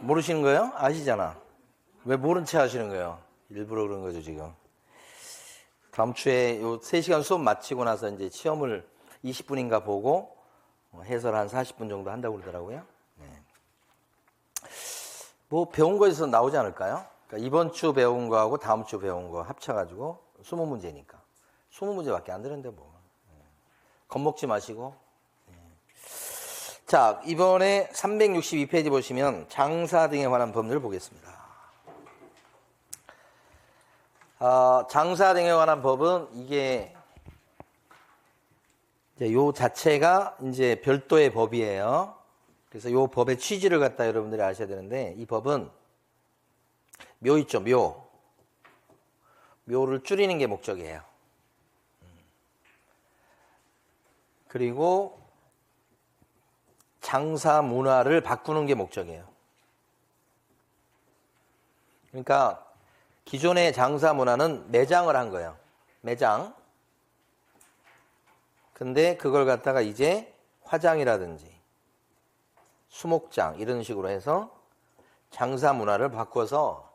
모르시는 거예요? 아시잖아. 왜 모른 체 하시는 거예요? 일부러 그런 거죠, 지금. 다음 주에 요 3시간 수업 마치고 나서 이제 시험을 20분인가 보고 해설 한 40분 정도 한다고 그러더라고요. 네. 뭐 배운 거에서 나오지 않을까요? 그러니까 이번 주 배운 거하고 다음 주 배운 거 합쳐가지고 20문제니까. 20문제밖에 안 되는데 뭐. 겁먹지 마시고. 자, 이번에 362페이지 보시면 장사 등에 관한 법률을 보겠습니다. 장사 등에 관한 법은 이게 이제 요 자체가 이제 별도의 법이에요. 그래서 요 법의 취지를 갖다 여러분들이 아셔야 되는데 이 법은 묘 있죠, 묘. 묘를 줄이는 게 목적이에요. 그리고 장사 문화를 바꾸는 게 목적이에요. 그러니까 기존의 장사 문화는 매장을 한 거예요. 매장. 근데 그걸 갖다가 이제 화장이라든지 수목장 이런 식으로 해서 장사 문화를 바꿔서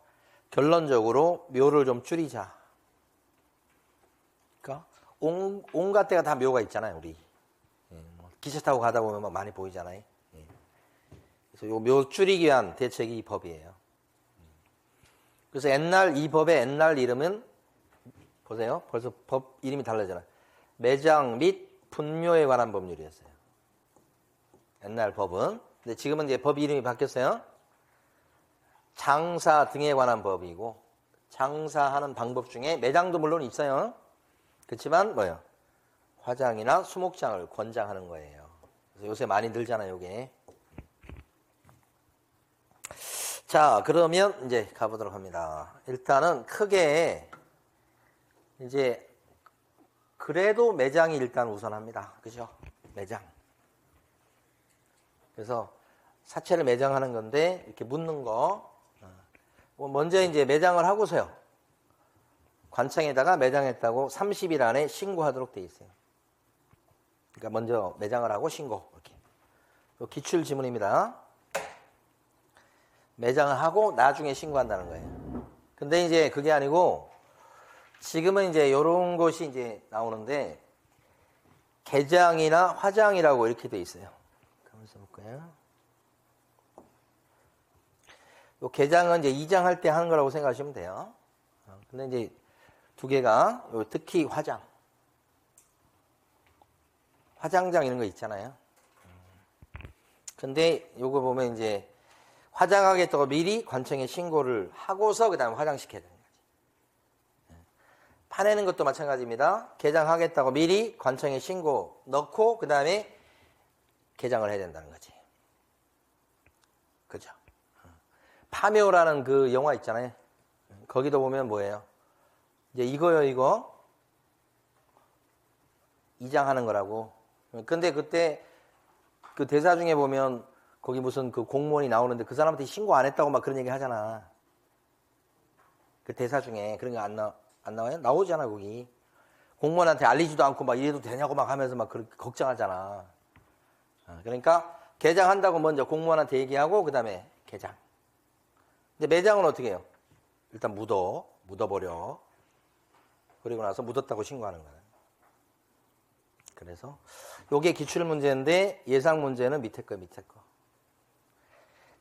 결론적으로 묘를 좀 줄이자. 그러니까 온갖 데가 다 묘가 있잖아요, 우리. 기차 타고 가다 보면 많이 보이잖아요. 그래서 요 묘 줄이기 위한 대책이 이 법이에요. 그래서 옛날 이 법의 옛날 이름은 보세요. 벌써 법 이름이 달라지잖아요. 매장 및 분묘에 관한 법률이었어요. 옛날 법은. 근데 지금은 이제 법 이름이 바뀌었어요. 장사 등에 관한 법이고 장사하는 방법 중에 매장도 물론 있어요. 그렇지만 뭐예요? 화장이나 수목장을 권장하는 거예요. 그래서 요새 많이 늘잖아요, 이게. 자, 그러면 이제 가보도록 합니다. 일단은 크게 이제 그래도 매장이 일단 우선합니다. 그죠? 매장. 그래서 사채를 매장하는 건데 이렇게 묻는 거. 먼저 이제 매장을 하고서요. 관청에다가 매장했다고 30일 안에 신고하도록 돼 있어요. 그러니까 먼저 매장을 하고 신고. 이렇게. 기출 지문입니다. 매장을 하고 나중에 신고한다는 거예요. 근데 이제 그게 아니고 지금은 이제 이런 것이 이제 나오는데 개장이나 화장이라고 이렇게 돼 있어요. 한번 써볼까요? 요 개장은 이제 이장할 때 하는 거라고 생각하시면 돼요. 근데 이제 두 개가 특히 화장. 화장장 이런 거 있잖아요. 근데 요거 보면 이제 화장하겠다고 미리 관청에 신고를 하고서 그 다음에 화장시켜야 되는 거지. 파내는 것도 마찬가지입니다. 개장하겠다고 미리 관청에 신고 넣고 그 다음에 개장을 해야 된다는 거지. 그죠? 파묘라는 그 영화 있잖아요. 거기도 보면 뭐예요? 이제 이거요, 이거. 이장하는 거라고. 근데 그때 그 대사 중에 보면 거기 무슨 그 공무원이 나오는데 그 사람한테 신고 안 했다고 막 그런 얘기 하잖아. 그 대사 중에 그런 거 안 나와요? 나오잖아, 거기. 공무원한테 알리지도 않고 막 이래도 되냐고 막 하면서 막 그렇게 걱정하잖아. 그러니까 개장한다고 먼저 공무원한테 얘기하고 그 다음에 개장. 근데 매장은 어떻게 해요? 일단 묻어버려. 그리고 나서 묻었다고 신고하는 거예요. 그래서 요게 기출 문제인데 예상 문제는 밑에 거.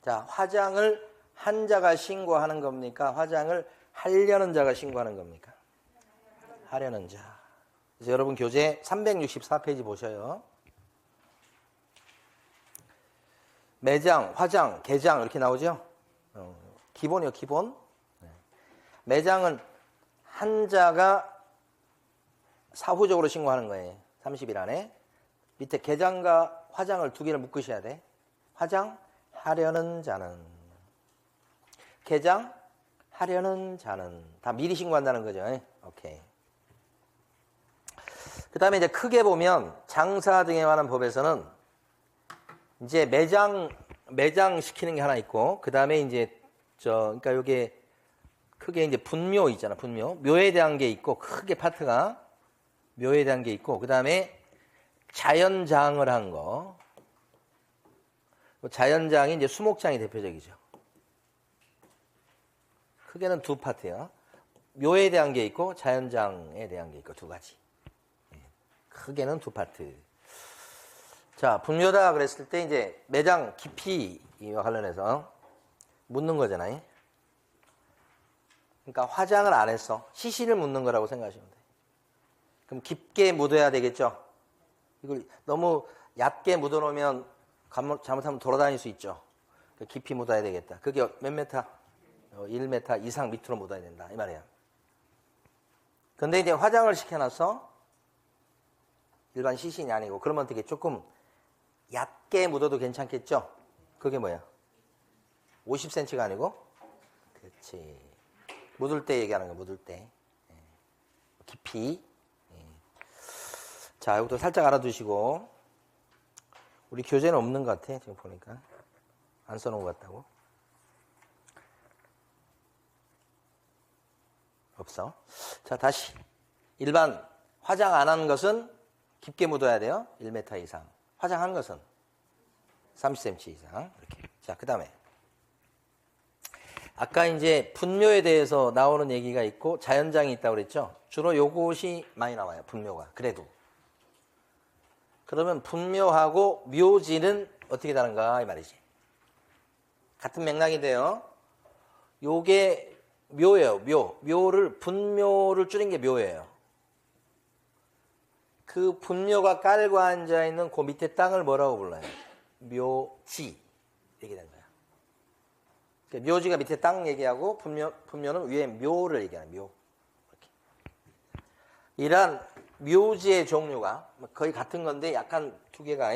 자, 화장을 한 자가 신고하는 겁니까? 화장을 하려는 자가 신고하는 겁니까? 하려는 자. 그래서 여러분 교재 364페이지 보셔요. 매장, 화장, 개장 이렇게 나오죠? 기본이요, 기본. 매장은 한 자가 사후적으로 신고하는 거예요. 30일 안에. 밑에 개장과 화장을 두 개를 묶으셔야 돼. 화장, 하려는 자는. 개장, 하려는 자는. 다 미리 신고한다는 거죠. 오케이. 그 다음에 이제 크게 보면 장사 등에 관한 법에서는 이제 매장 시키는 게 하나 있고, 그 다음에 이제 그러니까 요게 크게 이제 분묘 있잖아, 분묘. 묘에 대한 게 있고, 크게 파트가 묘에 대한 게 있고, 그 다음에 자연장을 한 거. 자연장이 이제 수목장이 대표적이죠. 크게는 두 파트예요. 묘에 대한 게 있고 자연장에 대한 게 있고 두 가지. 크게는 두 파트. 자, 분묘다 그랬을 때 이제 매장 깊이와 관련해서 묻는 거잖아요. 그러니까 화장을 안 했어. 시신을 묻는 거라고 생각하시면 돼. 그럼 깊게 묻어야 되겠죠. 이걸 너무 얕게 묻어놓으면 잘못하면 돌아다닐 수 있죠. 깊이 묻어야 되겠다. 그게 몇 메타? 1m 이상 밑으로 묻어야 된다. 이 말이에요. 근데 이제 화장을 시켜놨어. 일반 시신이 아니고. 그러면 되게 조금 얕게 묻어도 괜찮겠죠? 그게 뭐야? 50cm가 아니고? 그렇지. 묻을 때 얘기하는 거야, 묻을 때. 깊이. 자, 이것도 살짝 알아두시고. 우리 교재는 없는 것 같아, 지금 보니까. 안 써놓은 것 같다고. 없어. 자, 다시. 일반 화장 안 한 것은 깊게 묻어야 돼요. 1m 이상. 화장한 것은 30cm 이상. 이렇게. 자, 그 다음에. 아까 이제 분묘에 대해서 나오는 얘기가 있고 자연장이 있다고 그랬죠. 주로 요것이 많이 나와요. 분묘가. 그래도. 그러면 분묘하고 묘지는 어떻게 다른가 이 말이지. 같은 맥락인데요. 요게 묘예요. 묘를 분묘를 줄인 게 묘예요. 그 분묘가 깔고 앉아 있는 그 밑에 땅을 뭐라고 불러요? 묘지. 이렇게 된 거야. 그러니까 묘지가 밑에 땅 얘기하고 분묘는 위에 묘를 얘기하는 묘. 이렇게. 이런 묘지의 종류가 거의 같은 건데 약간 두 개가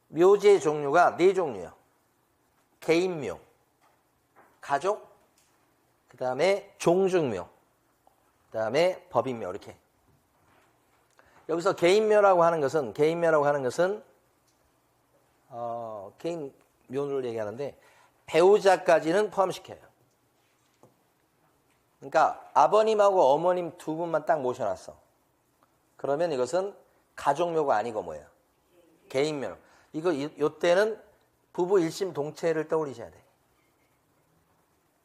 묘지의 종류가 네 종류예요. 개인묘, 가족, 그 다음에 종중묘, 그 다음에 법인묘 이렇게. 여기서 개인묘라고 하는 것은 개인묘를 얘기하는데 배우자까지는 포함시켜요. 그러니까 아버님하고 어머님 두 분만 딱 모셔놨어. 그러면 이것은 가족묘가 아니고 뭐예요? 개인묘. 요때는 부부 일심 동체를 떠올리셔야 돼.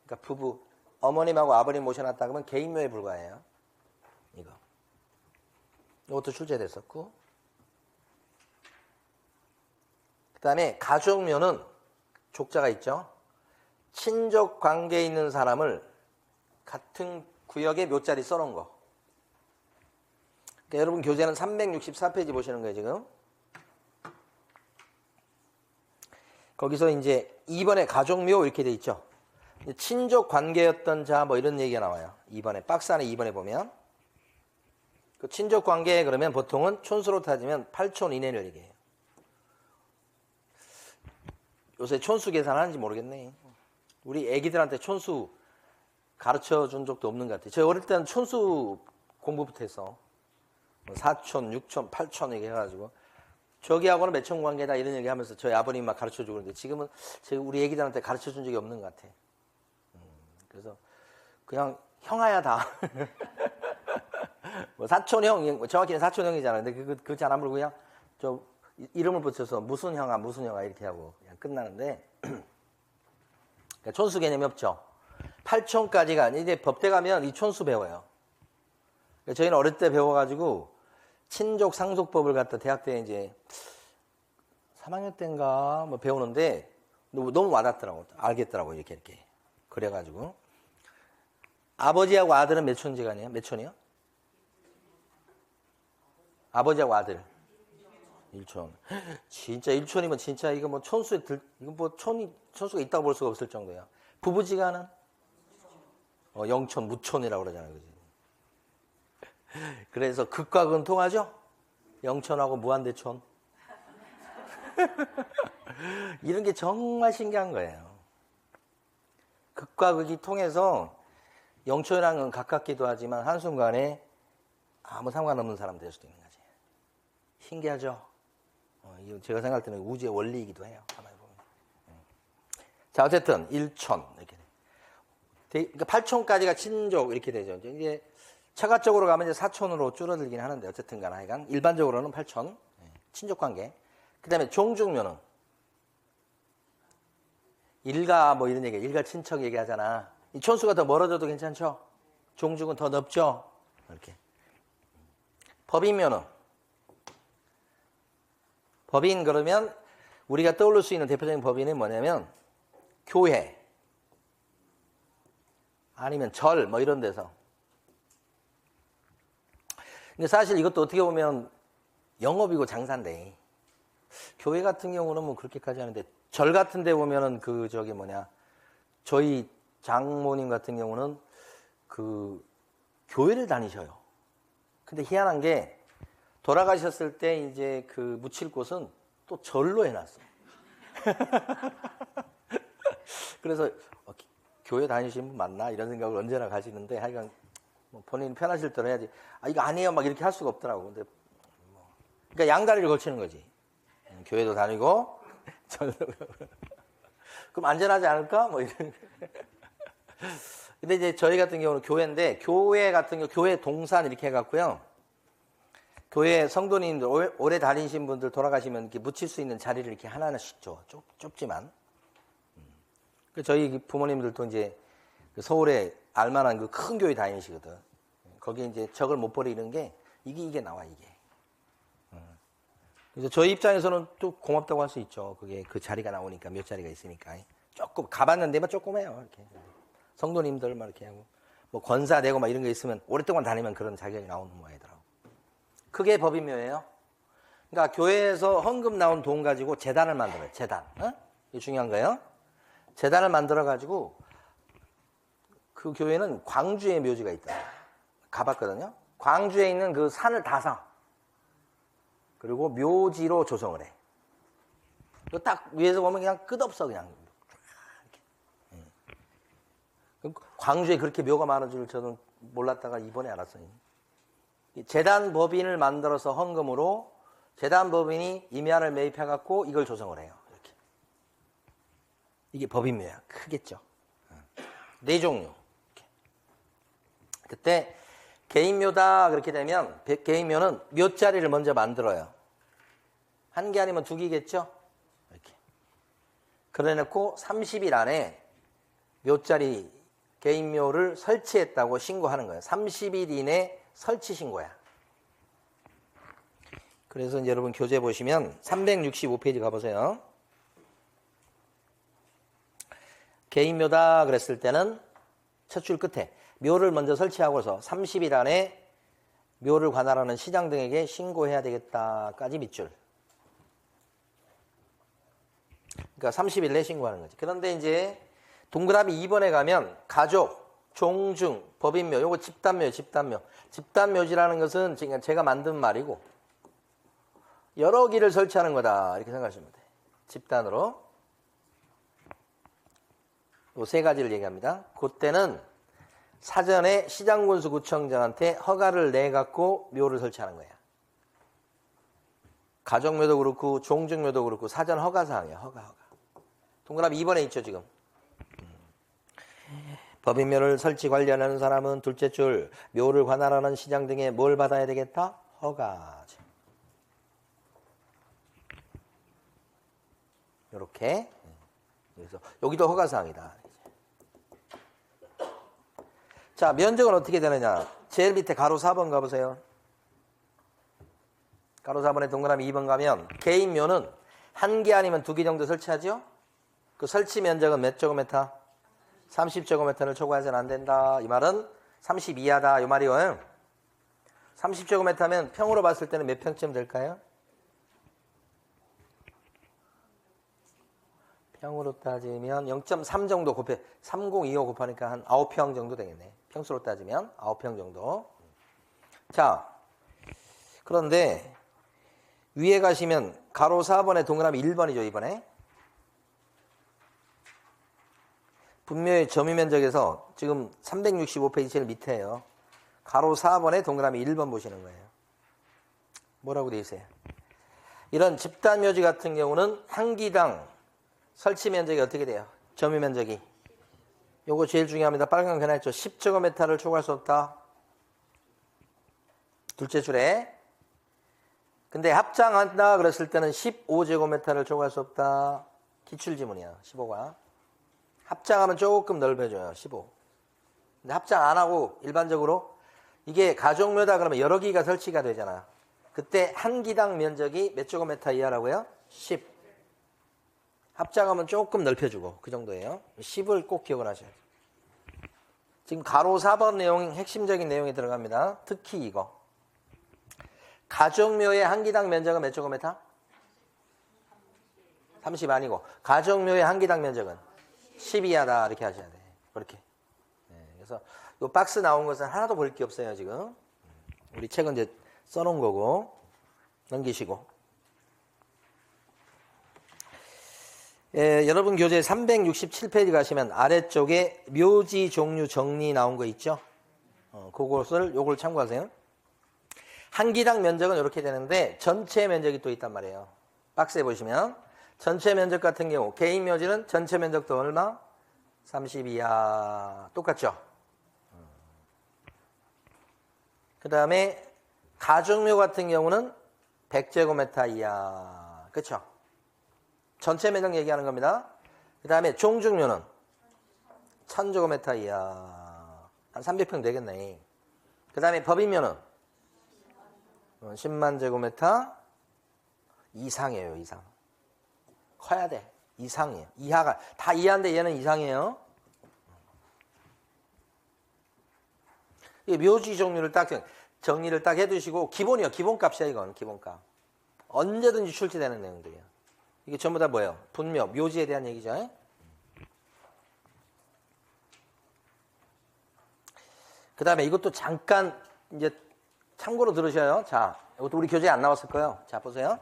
그러니까 부부, 어머님하고 아버님 모셔놨다 그러면 개인묘에 불과해요. 이것도 출제됐었고. 그 다음에 가족묘는 족자가 있죠. 친족 관계에 있는 사람을 같은 구역에 묘자리 써놓은 거. 그러니까 여러분 교재는 364페이지 보시는 거예요, 지금. 거기서 이제 2번에 가족묘 이렇게 돼 있죠. 친족 관계였던 자 뭐 이런 얘기가 나와요. 2번에 박스 안에 2번에 보면 그 친족 관계 그러면 보통은 촌수로 따지면 8촌 이내를 얘기해요. 요새 촌수 계산하는지 모르겠네. 우리 애기들한테 촌수 가르쳐 준 적도 없는 것 같아요. 제가 어릴 때는 촌수 공부부터 했어. 4촌, 6촌, 8촌 얘기 해가지고 저기하고는 몇 촌 관계다 이런 얘기 하면서 저희 아버님 막 가르쳐 주고 그러는데 지금은 우리 애기들한테 가르쳐 준 적이 없는 것 같아. 그래서 그냥 형아야 다. 뭐 사촌형, 정확히는 사촌형이잖아. 근데 그거 잘 안 부르고 그냥 저 이름을 붙여서 무슨 형아 이렇게 하고 그냥 끝나는데 그러니까 촌수 개념이 없죠. 8촌까지가 이제 법대 가면 이 촌수 배워요. 그러니까 저희는 어릴 때 배워가지고 친족 상속법을 갖다 대학 때 이제 3학년 때인가 뭐 배우는데 너무 와닿더라고. 알겠더라고 이렇게. 그래가지고 아버지하고 아들은 몇 촌지간이에요? 몇 촌이요? 아버지하고 아들 1촌. 진짜 1촌이면 진짜 이거 뭐 촌수에 이거 뭐 촌수가 있다고 볼 수가 없을 정도야. 부부지간은 0촌 무촌이라고 그러잖아요. 그지? 그래서 극과 극은 통하죠? 영촌하고 무한대촌. 이런 게 정말 신기한 거예요. 극과 극이 통해서 영촌이랑은 가깝기도 하지만 한순간에 아무 상관없는 사람 될 수도 있는 거지. 신기하죠? 이거 제가 생각할 때는 우주의 원리이기도 해요. 가만히 보면. 자, 어쨌든 1촌 이렇게 돼. 그러니까 8촌까지가 친족 이렇게 되죠. 이제 처가적으로 가면 이제 4촌으로 줄어들긴 하는데 어쨌든 간에 하여간 일반적으로는 8촌 친족 관계. 그다음에 종중묘는 일가 뭐 이런 얘기, 일가 친척 얘기하잖아. 이 촌수가 더 멀어져도 괜찮죠? 종죽은 더 넓죠? 이렇게. 법인면허. 법인 그러면 우리가 떠올릴 수 있는 대표적인 법인은 뭐냐면 교회 아니면 절 뭐 이런 데서. 근데 사실 이것도 어떻게 보면 영업이고 장사인데 교회 같은 경우는 뭐 그렇게까지 하는데 절 같은 데 보면은 저희 장모님 같은 경우는 그 교회를 다니셔요. 근데 희한한 게 돌아가셨을 때 이제 그 묻힐 곳은 또 절로 해놨어. 그래서 교회 다니시는 분 맞나 이런 생각을 언제나 가지는데 하여간 뭐 본인 편하실 대로 해야지. 아 이거 아니에요 막 이렇게 할 수가 없더라고. 근데 그러니까 양다리를 걸치는 거지. 교회도 다니고 절도 그럼 안전하지 않을까? 뭐 이런. 근데 이제 저희 같은 경우는 교회인데 교회 같은 경우 교회 동산 이렇게 해갖고요. 교회 성도님들 오래 다니신 분들 돌아가시면 이렇게 묻힐 수 있는 자리를 이렇게 하나씩 줘. 좁지만. 저희 부모님들도 이제 서울에 알만한 그 큰 교회 다니시거든. 거기에 이제 적을 못 버리는 게 이게 나와 이게. 그래서 저희 입장에서는 또 고맙다고 할 수 있죠. 그게 그 자리가 나오니까 몇 자리가 있으니까 조금 가봤는데만 조금해요. 이렇게 성도님들 막 이렇게 하고 뭐 권사 되고 막 이런 게 있으면 오랫동안 다니면 그런 자격이 나오는 모양이더라고. 그게 법인묘예요. 그러니까 교회에서 헌금 나온 돈 가지고 재단을 만들어요. 재단. 이게 중요한 거예요. 재단을 만들어 가지고 그 교회는 광주에 묘지가 있다. 가봤거든요. 광주에 있는 그 산을 다 사. 그리고 묘지로 조성을 해. 딱 위에서 보면 그냥 끝없어 그냥. 광주에 그렇게 묘가 많은 줄 저는 몰랐다가 이번에 알았어요. 재단 법인을 만들어서 헌금으로 재단 법인이 임야를 매입해갖고 이걸 조성을 해요. 이렇게. 이게 법인묘야. 크겠죠. 네 종류. 이렇게. 그때 개인묘다 그렇게 되면 개인묘는 묘자리를 먼저 만들어요. 한 개 아니면 두 개겠죠? 이렇게. 그래놓고 30일 안에 묘자리 개인묘를 설치했다고 신고하는 거예요. 30일 이내 설치 신고야. 그래서 이제 여러분 교재 보시면 365페이지 가보세요. 개인묘다 그랬을 때는 첫 줄 끝에 묘를 먼저 설치하고서 30일 안에 묘를 관할하는 시장 등에게 신고해야 되겠다까지 밑줄. 그러니까 30일 내에 신고하는 거지. 그런데 이제 동그라미 2번에 가면 가족, 종중, 법인묘, 요거 집단묘. 집단묘지라는 것은 제가 만든 말이고 여러 기를 설치하는 거다 이렇게 생각하시면 돼. 집단으로. 요 세 가지를 얘기합니다. 그때는 사전에 시장군수구청장한테 허가를 내갖고 묘를 설치하는 거야. 가족묘도 그렇고 종중묘도 그렇고 사전 허가사항이야. 허가. 동그라미 2번에 있죠 지금. 법인묘를 설치 관리하는 사람은 둘째 줄 묘를 관할하는 시장 등에 뭘 받아야 되겠다? 허가. 이렇게. 그래서 여기도 허가사항이다. 자, 면적은 어떻게 되느냐? 제일 밑에 가로 4번 가보세요. 가로 4번에 동그라미 2번 가면 개인묘는 한 개 아니면 두 개 정도 설치하죠? 그 설치 면적은 몇 제곱미터? 30제곱미터를 초과해서는 안 된다. 이 말은 30 이하다. 이 말이요. 30제곱미터면 평으로 봤을 때는 몇 평쯤 될까요? 평으로 따지면 0.3 정도 3025 곱하니까 한 9평 정도 되겠네. 평수로 따지면 9평 정도. 자, 그런데 위에 가시면 가로 4번에 동그라미 1번이죠, 이번에. 분묘의 점유 면적에서 지금 365페이지 제일 밑에요. 가로 4번에 동그라미 1번 보시는 거예요. 뭐라고 되어 있어요? 이런 집단묘지 같은 경우는 한 기당 설치 면적이 어떻게 돼요? 점유 면적이. 요거 제일 중요합니다. 빨간 거 해놨죠. 10제곱미터를 초과할 수 없다. 둘째 줄에. 근데 합장한다 그랬을 때는 15제곱미터를 초과할 수 없다. 기출지문이야. 15가. 합장하면 조금 넓혀줘요. 15. 근데 합장 안 하고 일반적으로 이게 가족묘다 그러면 여러 기가 설치가 되잖아. 그때 한 기당 면적이 몇 제곱미터 이하라고요? 10. 합장하면 조금 넓혀주고 그 정도예요. 10을 꼭 기억을 하셔야 돼요. 지금 가로 4번 내용 핵심적인 내용이 들어갑니다. 특히 이거. 가족묘의 한 기당 면적은 몇 제곱미터? 30 아니고 가족묘의 한 기당 면적은 10 이하다 이렇게 하셔야 돼. 그렇게. 네, 그래서 이 박스 나온 것은 하나도 볼 게 없어요 지금. 우리 책은 이제 써놓은 거고 넘기시고. 여러분 교재 367페이지 가시면 아래쪽에 묘지 종류 정리 나온 거 있죠? 요걸 참고하세요. 한 기당 면적은 이렇게 되는데 전체 면적이 또 있단 말이에요. 박스에 보시면 전체 면적 같은 경우 개인 묘지는 전체 면적도 얼마? 30 이하 똑같죠? 그 다음에 가족묘 같은 경우는 100제곱미터 이하 그렇죠? 전체 면적 얘기하는 겁니다. 그 다음에 종중묘는 1000제곱미터 이하 한 300평 되겠네. 그 다음에 법인묘는 10만 제곱미터 이상이에요. 이상. 커야 돼. 이상이에요. 이하가 다 이하인데 얘는 이상이에요. 이 묘지 종류를 딱 정리를 딱 해두시고 기본이요. 기본값이야 이건 기본값. 언제든지 출제되는 내용들이에요. 이게 전부 다 뭐예요? 분묘, 묘지에 대한 얘기죠. 그 다음에 이것도 잠깐 이제 참고로 들으셔요. 자, 이것도 우리 교재에 안 나왔을 거예요. 자, 보세요.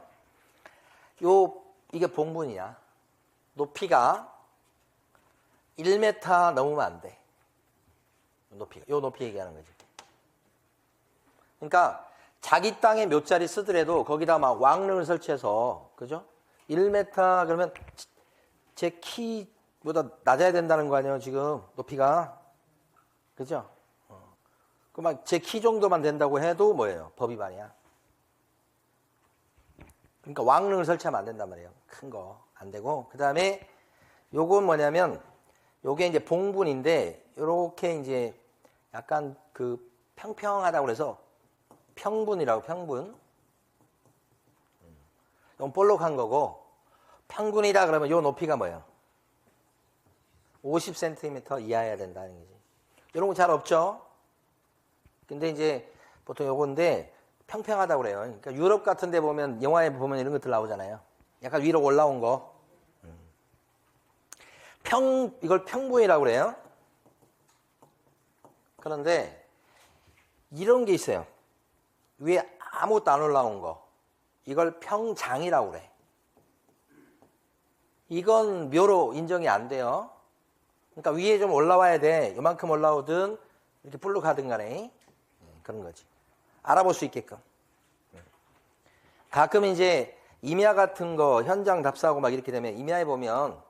이게 봉분이야. 높이가 1m 넘으면 안 돼. 요 높이 얘기하는 거지. 그러니까 자기 땅에 묘자리 쓰더라도 거기다 막 왕릉을 설치해서, 그죠? 1m 그러면 제 키보다 낮아야 된다는 거 아니에요, 지금 높이가. 그죠? 그 막 제 키 정도만 된다고 해도 뭐예요? 법 위반이야. 그러니까 왕릉을 설치하면 안 된단 말이에요. 큰 거 안 되고. 그 다음에 요건 뭐냐면 요게 이제 봉분인데 요렇게 이제 약간 그 평평하다고 그래서 평분이라고 평분. 이건 볼록한 거고 평분이다 그러면 요 높이가 뭐예요? 50cm 이하여야 된다는 거지. 이런 거 잘 없죠? 근데 이제 보통 요건데 평평하다고 그래요. 그러니까 유럽 같은 데 보면 영화에 보면 이런 것들 나오잖아요. 약간 위로 올라온 거. 이걸 평분이라고 그래요. 그런데 이런 게 있어요. 위에 아무것도 안 올라온 거. 이걸 평장이라고 그래. 이건 묘로 인정이 안 돼요. 그러니까 위에 좀 올라와야 돼. 요만큼 올라오든 이렇게 볼록하든 간에 그런 거지. 알아볼 수 있게끔. 가끔 이제 임야 같은 거 현장 답사하고 막 이렇게 되면 임야에 보면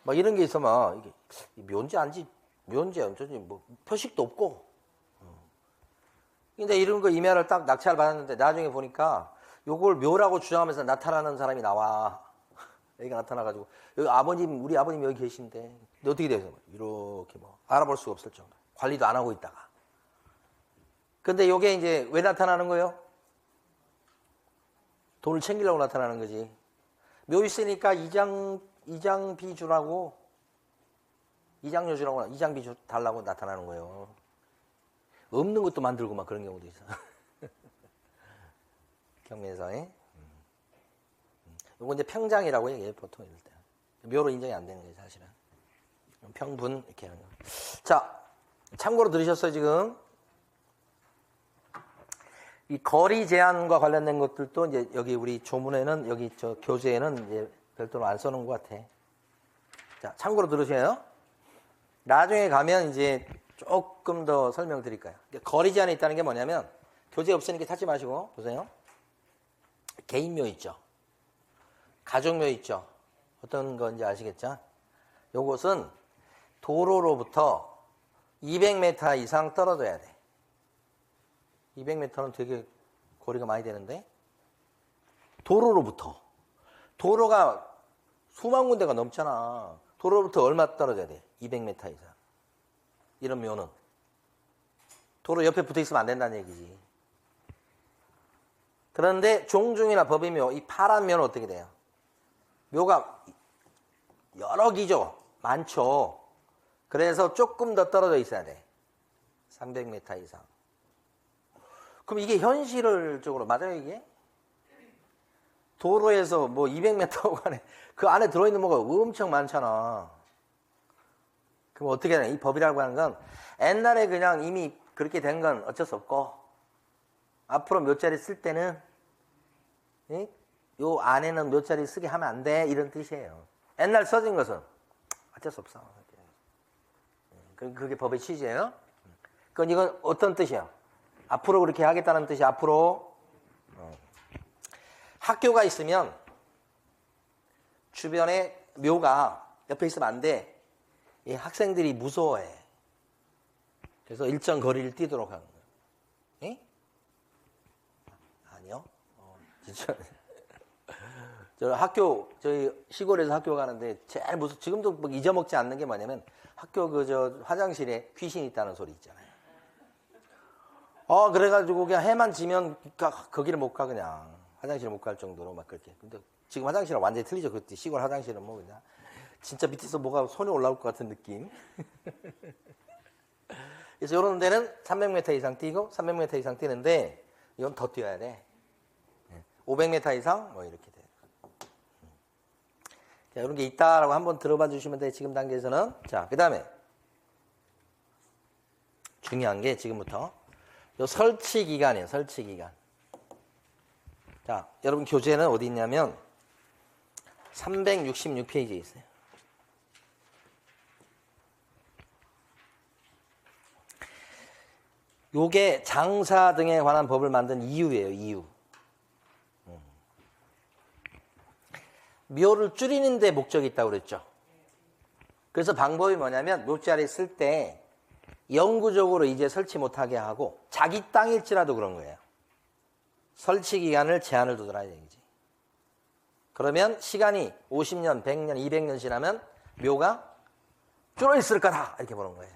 막 이런 게 있어 막 이게 묘인지 아닌지 묘인지 어쩐지 뭐 표식도 없고. 근데 이런 거 임야를 딱 낙찰 받았는데 나중에 보니까 요걸 묘라고 주장하면서 나타나는 사람이 나와. 여기가 나타나가지고 여기 우리 아버님 여기 계신데 근데 어떻게 돼서 이렇게 뭐 알아볼 수가 없을 정도. 관리도 안 하고 있다가. 근데 요게 이제 왜 나타나는 거예요? 돈을 챙기려고 나타나는 거지. 묘 있으니까 이장비주라고 이장여주라고 이장비주 달라고 나타나는 거예요. 없는 것도 만들고 막 그런 경우도 있어. 경매에서. 요거 이제 평장이라고 얘기해요, 보통 이럴 때. 묘로 인정이 안 되는 거예요, 사실은. 평분 이렇게 하는 거. 자, 참고로 들으셨어요, 지금? 이 거리 제한과 관련된 것들도 이제 여기 우리 조문에는 여기 저 교재에는 이제 별도로 안 써놓은 것 같아. 자, 참고로 들으세요. 나중에 가면 이제 조금 더 설명드릴 거예요. 거리 제한이 있다는 게 뭐냐면 교재 없으니까 찾지 마시고 보세요. 개인묘 있죠. 가족묘 있죠. 어떤 건지 아시겠죠? 요것은 도로로부터 200m 이상 떨어져야 돼. 200m는 되게 거리가 많이 되는데 도로로부터 도로가 수만 군데가 넘잖아. 도로로부터 얼마 떨어져야 돼? 200m 이상. 이런 묘는. 도로 옆에 붙어 있으면 안 된다는 얘기지. 그런데 종중이나 법의묘, 이 파란 묘는 어떻게 돼요? 묘가 여러 기죠. 많죠. 그래서 조금 더 떨어져 있어야 돼. 300m 이상. 그럼 이게 현실적으로 맞아요, 이게? 도로에서 뭐 200m 안에, 그 안에 들어있는 뭐가 엄청 많잖아. 그럼 어떻게 되나? 이 법이라고 하는 건 옛날에 그냥 이미 그렇게 된 건 어쩔 수 없고, 앞으로 몇 자리 쓸 때는, 요 안에는 몇 자리 쓰게 하면 안 돼. 이런 뜻이에요. 옛날 써진 것은 어쩔 수 없어. 그게 법의 취지예요. 그건 이건 어떤 뜻이야? 앞으로 그렇게 하겠다는 뜻이 앞으로. 학교가 있으면 주변에 묘가 옆에 있으면 안 돼. 이 학생들이 무서워해. 그래서 일정 거리를 뛰도록 하는 거예요. 아니요. 진짜. 저희 시골에서 학교 가는데 제일 지금도 뭐 잊어먹지 않는 게 뭐냐면 학교 화장실에 귀신이 있다는 소리 있잖아요. 그래가지고 그냥 해만 지면 거기를 못 가, 그냥. 화장실을 못 갈 정도로 막 그렇게. 근데 지금 화장실은 완전히 틀리죠. 그때 시골 화장실은 뭐 그냥 진짜 밑에서 뭐가 손에 올라올 것 같은 느낌. 그래서 이런 데는 300m 이상 뛰고 300m 이상 뛰는데 이건 더 뛰어야 돼. 500m 이상 뭐 이렇게 돼. 자, 이런 게 있다라고 한번 들어봐 주시면 돼. 지금 단계에서는. 자, 그 다음에 중요한 게 지금부터 요 설치 기간이에요. 설치 기간. 자, 여러분 교재는 어디 있냐면 366페이지에 있어요. 요게 장사 등에 관한 법을 만든 이유예요. 이유. 묘를 줄이는 데 목적이 있다고 그랬죠. 그래서 방법이 뭐냐면 묘자리 쓸 때 영구적으로 이제 설치 못하게 하고 자기 땅일지라도 그런 거예요. 설치 기간을 제한을 두더라 이 얘기지. 그러면 시간이 50년, 100년, 200년 지나면 묘가 줄어 있을 거다 이렇게 보는 거예요.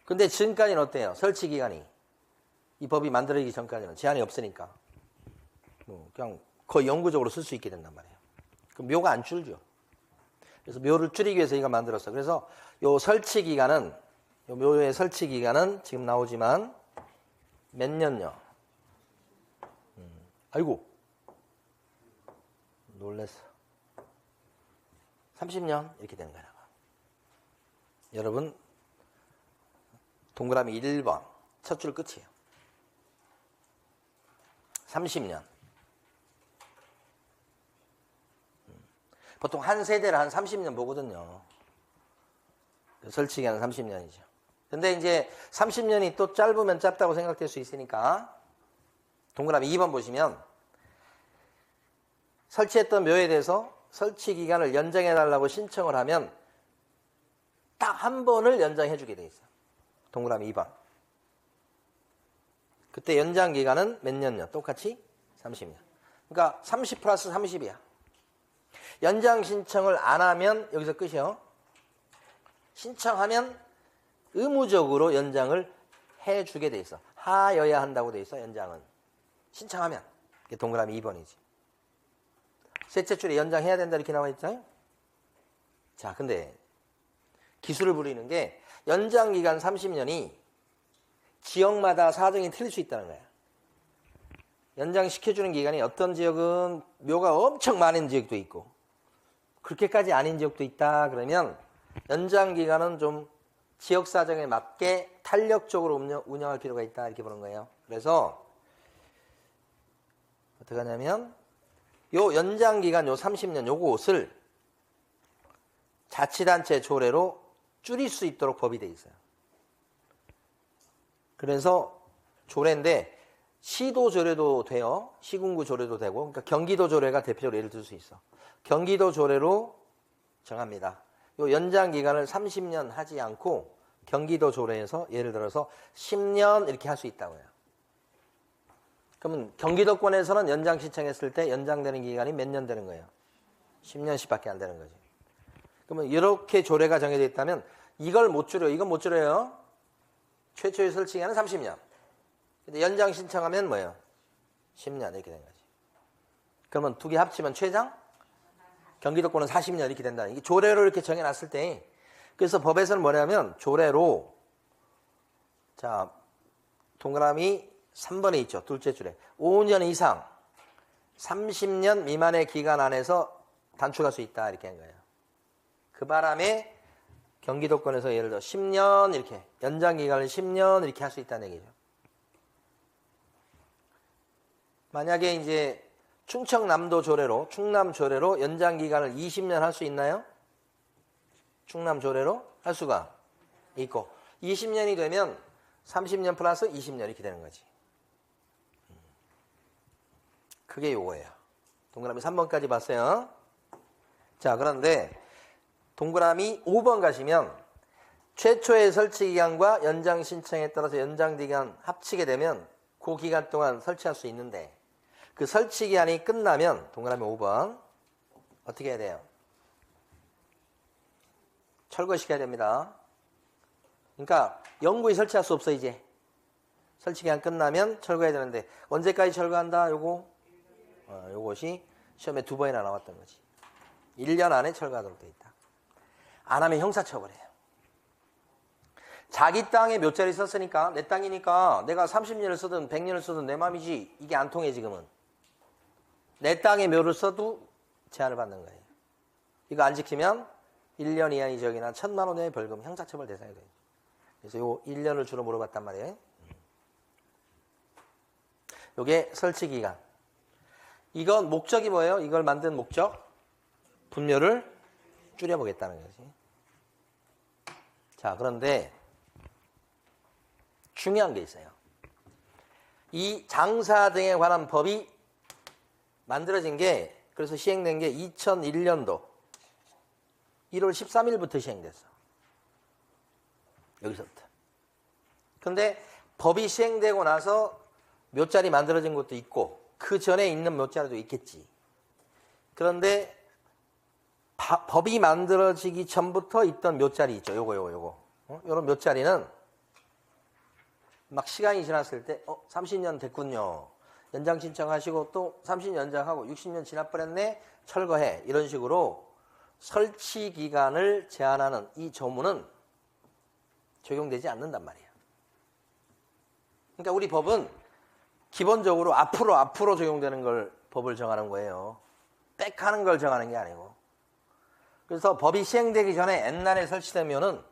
근데 지금까지는 어때요? 설치 기간이 이 법이 만들어지기 전까지는 제한이 없으니까 그냥 거의 영구적으로 쓸 수 있게 된단 말이에요. 그럼 묘가 안 줄죠. 그래서 묘를 줄이기 위해서 이거 만들었어. 그래서 요 설치 기간은 요 묘의 설치 기간은 지금 나오지만 몇 년요? 아이고 놀랬어. 30년 이렇게 되는 거야. 여러분 동그라미 1번 첫 줄 끝이에요. 30년. 보통 한 세대를 한 30년 보거든요. 설치기간은 30년이죠. 근데 이제 30년이 또 짧으면 짧다고 생각될 수 있으니까 동그라미 2번 보시면 설치했던 묘에 대해서 설치 기간을 연장해달라고 신청을 하면 딱 한 번을 연장해주게 돼 있어요. 동그라미 2번. 그때 연장 기간은 몇 년요? 똑같이 30년. 그러니까 30 플러스 30이야. 연장 신청을 안 하면 여기서 끝이요. 신청하면 의무적으로 연장을 해주게 돼 있어. 하여야 한다고 돼 있어. 연장은. 신청하면. 이게 동그라미 2번이지. 셋째 줄에 연장해야 된다 이렇게 나와 있잖아요. 자, 근데 기술을 부리는 게 연장 기간 30년이 지역마다 사정이 틀릴 수 있다는 거야. 연장시켜주는 기간이 어떤 지역은 묘가 엄청 많은 지역도 있고 그렇게까지 아닌 지역도 있다. 그러면 연장 기간은 좀 지역 사정에 맞게 탄력적으로 운영할 필요가 있다. 이렇게 보는 거예요. 그래서 어떻게 하냐면 요 연장 기간 요 30년 요것을 자치단체 조례로 줄일 수 있도록 법이 돼 있어요. 그래서 조례인데 시도 조례도 돼요. 시군구 조례도 되고 그러니까 경기도 조례가 대표적으로 예를 들 수 있어. 경기도 조례로 정합니다. 요 연장 기간을 30년 하지 않고 경기도 조례에서 예를 들어서 10년 이렇게 할 수 있다고 해요. 그러면 경기도권에서는 연장 신청했을 때 연장되는 기간이 몇 년 되는 거예요? 10년씩밖에 안 되는 거지. 그러면 이렇게 조례가 정해져 있다면 이걸 못 줄여. 이건 못 줄여요. 최초의 설치기간은 30년. 근데 연장 신청하면 뭐예요? 10년 이렇게 되는 거지. 그러면 두 개 합치면 최장? 경기도권은 40년 이렇게 된다. 이게 조례로 이렇게 정해놨을 때, 그래서 법에서는 뭐냐면 조례로, 자, 동그라미 3번에 있죠. 둘째 줄에 5년 이상 30년 미만의 기간 안에서 단축할 수 있다 이렇게 한 거예요. 그 바람에 경기도권에서 예를 들어 10년 이렇게 연장 기간을 10년 이렇게 할 수 있다는 얘기죠. 만약에 이제 충청남도 조례로, 충남 조례로 연장 기간을 20년 할 수 있나요? 충남 조례로 할 수가 있고 20년이 되면 30년 플러스 20년 이렇게 되는 거지. 그게 요거예요. 동그라미 3번까지 봤어요. 자, 그런데 동그라미 5번 가시면 최초의 설치 기간과 연장 신청에 따라서 연장 기간 합치게 되면 그 기간 동안 설치할 수 있는데 그 설치 기간이 끝나면 동그라미 5번 어떻게 해야 돼요? 철거시켜야 됩니다. 그러니까 영구히 설치할 수 없어 이제. 설치 기간 끝나면 철거해야 되는데 언제까지 철거한다? 요것이 시험에 2번이나 나왔던 거지. 1년 안에 철거하도록 돼 있다. 안 하면 형사처벌이에요. 자기 땅에 몇 자리 썼으니까 내 땅이니까 내가 30년을 쓰든 100년을 쓰든 내 맘이지 이게 안 통해 지금은. 내 땅에 묘를 써도 제한을 받는 거예요. 이거 안 지키면 1년 이하의 지역이나 1,000만 원의 벌금 형사처벌 대상이 돼요. 그래서 요 1년을 주로 물어봤단 말이에요. 요게 설치기간. 이건 목적이 뭐예요? 이걸 만든 목적? 분묘를 줄여보겠다는 거지. 자, 그런데 중요한 게 있어요. 이 장사 등에 관한 법이 만들어진 게, 그래서 시행된 게 2001년도 1월 13일부터 시행됐어. 여기서부터. 근데 법이 시행되고 나서 묘자리 만들어진 것도 있고 그 전에 있는 묘자리도 있겠지. 그런데 법이 만들어지기 전부터 있던 묘자리 있죠. 요거. 요런 묘자리는 막 시간이 지났을 때 30년 됐군요. 연장 신청하시고 또 30년 연장하고 60년 지나버렸네. 철거해. 이런 식으로 설치 기간을 제한하는 이 조문은 적용되지 않는단 말이에요. 그러니까 우리 법은 기본적으로 앞으로 적용되는 걸 법을 정하는 거예요. 빽하는 걸 정하는 게 아니고. 그래서 법이 시행되기 전에 옛날에 설치되면은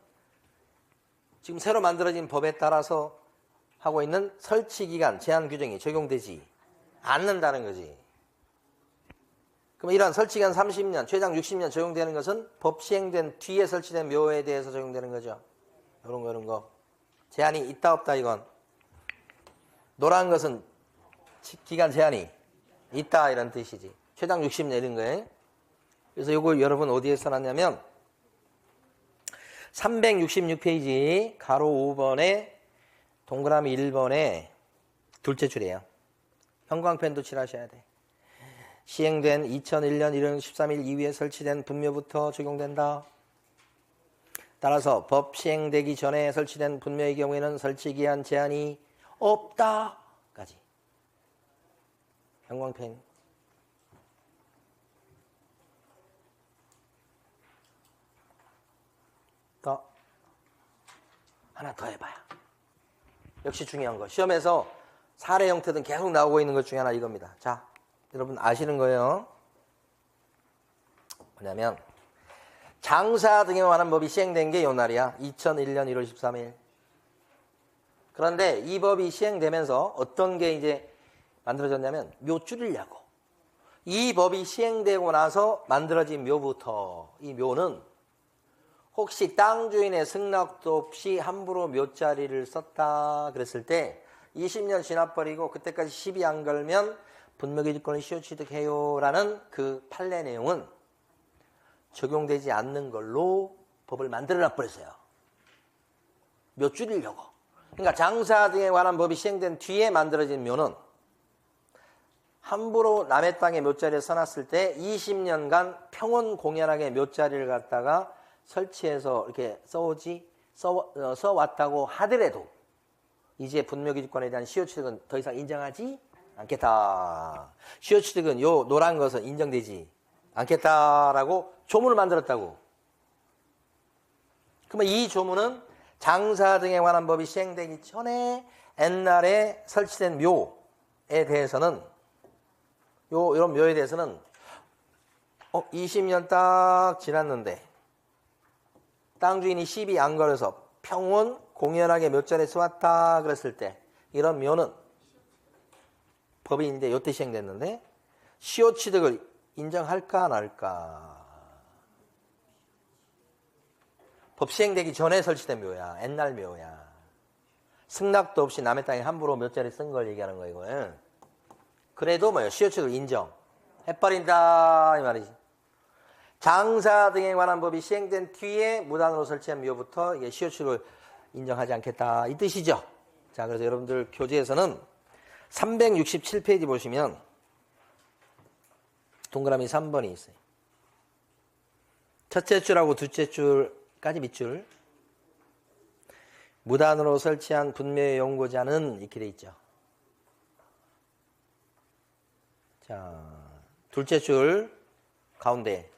지금 새로 만들어진 법에 따라서 하고 있는 설치 기간 제한 규정이 적용되지 않는다는 거지. 그럼 이러한 설치 기간 30년, 최장 60년 적용되는 것은 법 시행된 뒤에 설치된 묘에 대해서 적용되는 거죠. 이런 거. 제한이 있다 없다 이건. 노란 것은 기간 제한이 있다 이런 뜻이지. 최장 60년 이런 거예요. 그래서 이거 여러분 어디에 써놨냐면 366페이지 가로 5번에 동그라미 1번에 둘째 줄이에요. 형광펜도 칠하셔야 돼. 시행된 2001년 1월 13일 이후에 설치된 분묘부터 적용된다. 따라서 법 시행되기 전에 설치된 분묘의 경우에는 설치기한 제한이 없다까지. 형광펜. 더 하나 더 해봐요. 역시 중요한 거. 시험에서 사례 형태든 계속 나오고 있는 것 중에 하나 이겁니다. 자, 여러분 아시는 거예요. 뭐냐면 장사 등에 관한 법이 시행된 게 요 날이야. 2001년 1월 13일. 그런데 이 법이 시행되면서 어떤 게 이제 만들어졌냐면 묘 줄이려고. 이 법이 시행되고 나서 만들어진 묘부터 이 묘는 혹시 땅 주인의 승낙도 없이 함부로 묘자리를 썼다 그랬을 때 20년 지나버리고 그때까지 시비 안 걸면 분묘기지권을 시효취득해요라는 그 판례 내용은 적용되지 않는 걸로 법을 만들어놔 버렸어요. 묘 줄이려고. 그러니까 장사 등에 관한 법이 시행된 뒤에 만들어진 묘는 함부로 남의 땅에 묘자리를 써놨을 때 20년간 평온공연하게 묘자리를 갖다가 설치해서 이렇게 써왔다고 하더라도 이제 분묘기지권에 대한 시효취득은 더 이상 인정하지 않겠다. 시효취득은 요 노란 것은 인정되지 않겠다라고 조문을 만들었다고. 그러면 이 조문은 장사 등에 관한 법이 시행되기 전에 옛날에 설치된 묘에 대해서는 이런 묘에 대해서는 20년 딱 지났는데 땅 주인이 시비 안 걸어서 평온 공연하게 묘자리에 써왔다 그랬을 때 이런 묘는 법이 이제 요때 시행됐는데 시효취득을 인정할까 안 할까? 법 시행되기 전에 설치된 묘야. 옛날 묘야. 승낙도 없이 남의 땅에 함부로 묘자리 쓴 걸 얘기하는 거야 이거는. 그래도 뭐예요? 시효취득을 인정해버린다 이 말이지. 장사 등에 관한 법이 시행된 뒤에 무단으로 설치한 묘부터 이게 시효취득을 인정하지 않겠다 이 뜻이죠. 자, 그래서 여러분들 교재에서는 367페이지 보시면 동그라미 3번이 있어요. 첫째 줄하고 둘째 줄까지 밑줄. 무단으로 설치한 분묘의 용고자는 이렇게 돼 있죠. 자, 둘째 줄 가운데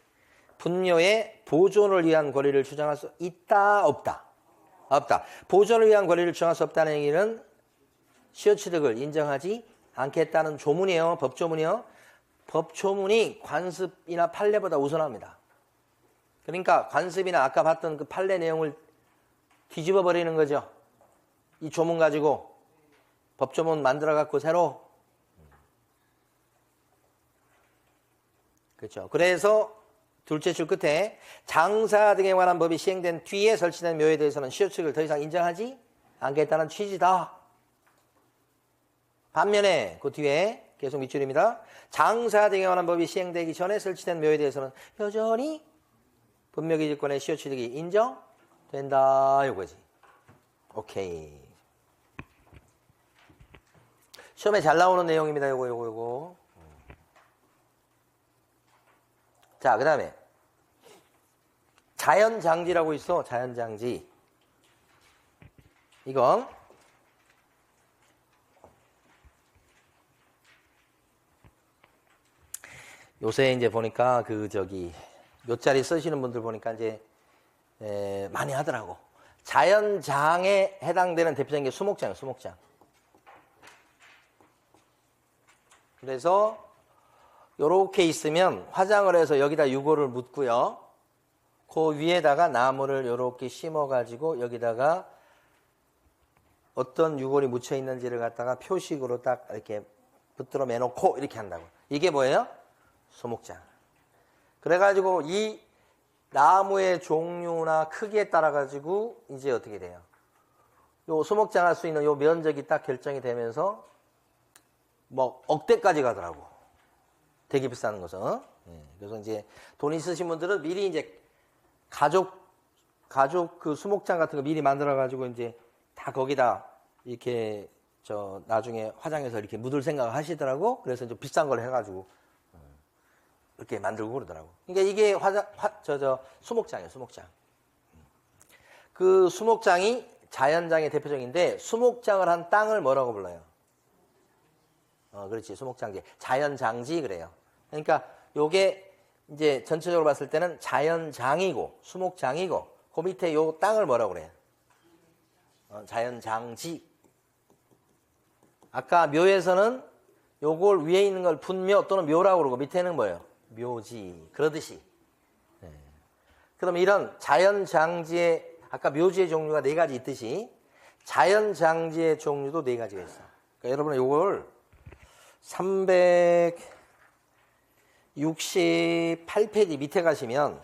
분묘의 보존을 위한 권리를 주장할 수 있다 없다? 없다. 보존을 위한 권리를 주장할 수 없다는 얘기는 시효취득을 인정하지 않겠다는 조문이에요. 법조문이요. 법조문이 관습이나 판례보다 우선합니다. 그러니까 관습이나 아까 봤던 그 판례 내용을 뒤집어 버리는 거죠. 이 조문 가지고 법조문 만들어 갖고 새로. 그렇죠. 그래서 둘째 줄 끝에 장사 등에 관한 법이 시행된 뒤에 설치된 묘에 대해서는 시효취득을 더 이상 인정하지 않겠다는 취지다. 반면에 그 뒤에 계속 밑줄입니다. 장사 등에 관한 법이 시행되기 전에 설치된 묘에 대해서는 여전히 분묘기지권의 시효취득이 인정된다 이거지. 오케이. 시험에 잘 나오는 내용입니다. 요거. 자, 그 다음에 자연장지라고 있어. 자연장지. 이건 요새 이제 보니까 묘자리 쓰시는 분들 보니까 이제 많이 하더라고. 자연장에 해당되는 대표적인 게 수목장이에요. 수목장. 그래서 요렇게 있으면 화장을 해서 여기다 유골을 묻고요. 그 위에다가 나무를 요렇게 심어가지고 여기다가 어떤 유골이 묻혀 있는지를 갖다가 표식으로 딱 이렇게 붙들어 매놓고 이렇게 한다고. 이게 뭐예요? 수목장. 그래가지고 이 나무의 종류나 크기에 따라 가지고 이제 어떻게 돼요? 요 수목장 할 수 있는 요 면적이 딱 결정이 되면서 뭐 억대까지 가더라고. 되게 비싼 것은. 그래서 이제 돈 있으신 분들은 미리 이제 가족 그 수목장 같은 거 미리 만들어 가지고 이제 다 거기다 이렇게 나중에 화장해서 이렇게 묻을 생각을 하시더라고. 그래서 좀 비싼 걸 해가지고 이렇게 만들고 그러더라고. 그러니까 이게 수목장이에요. 수목장. 그 수목장이 자연장의 대표적인데 수목장을 한 땅을 뭐라고 불러요? 그렇지. 수목장지. 자연장지 그래요. 그러니까 요게 이제 전체적으로 봤을 때는 자연장이고 수목장이고 그 밑에 요 땅을 뭐라고 그래요? 자연장지. 아까 묘에서는 요걸 위에 있는 걸 분묘 또는 묘라고 그러고 밑에는 뭐예요? 묘지. 그러듯이. 그럼 이런 자연장지의 아까 묘지의 종류가 4가지 있듯이 자연장지의 종류도 4가지가 있어. 그러니까 여러분 요걸 368페이지 밑에 가시면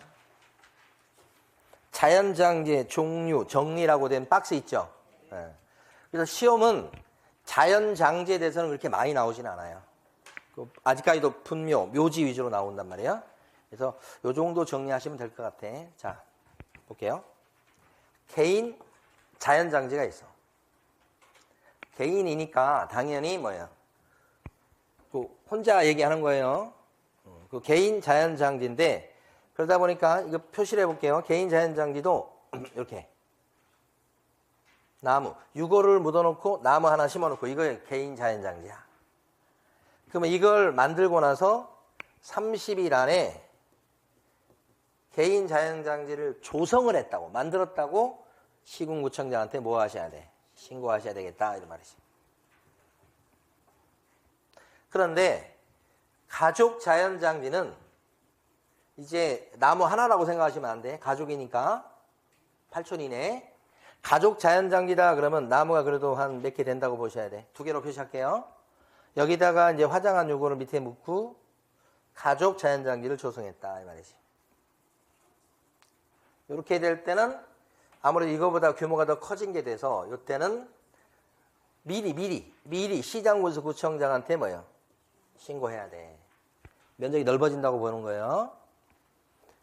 자연장지의 종류 정리라고 된 박스 있죠. 그래서 시험은 자연장지에 대해서는 그렇게 많이 나오진 않아요. 아직까지도 분묘, 묘지 위주로 나온단 말이에요. 그래서 요 정도 정리하시면 될 것 같아. 자, 볼게요. 개인 자연장지가 있어. 개인이니까 당연히 뭐예요? 그 혼자 얘기하는 거예요. 그 개인 자연장지인데 그러다 보니까 이거 표시를 해볼게요. 개인 자연장지도 이렇게 나무, 유골을 묻어놓고 나무 하나 심어놓고 이거 개인 자연장지야. 그러면 이걸 만들고 나서 30일 안에 개인 자연장지를 조성을 했다고, 만들었다고 시군구청장한테 뭐 하셔야 돼? 신고하셔야 되겠다 이런 말이지. 그런데 가족 자연장지는 이제 나무 하나라고 생각하시면 안 돼. 가족이니까 8촌 이내. 가족 자연장지다 그러면 나무가 그래도 한 몇 개 된다고 보셔야 돼. 2개로 표시할게요. 여기다가 이제 화장한 요거를 밑에 묻고 가족 자연장지를 조성했다 이 말이지. 이렇게 될 때는 아무래도 이거보다 규모가 더 커진 게 돼서 이때는 미리 시장군수구청장한테 뭐예요? 신고해야 돼. 면적이 넓어진다고 보는 거예요.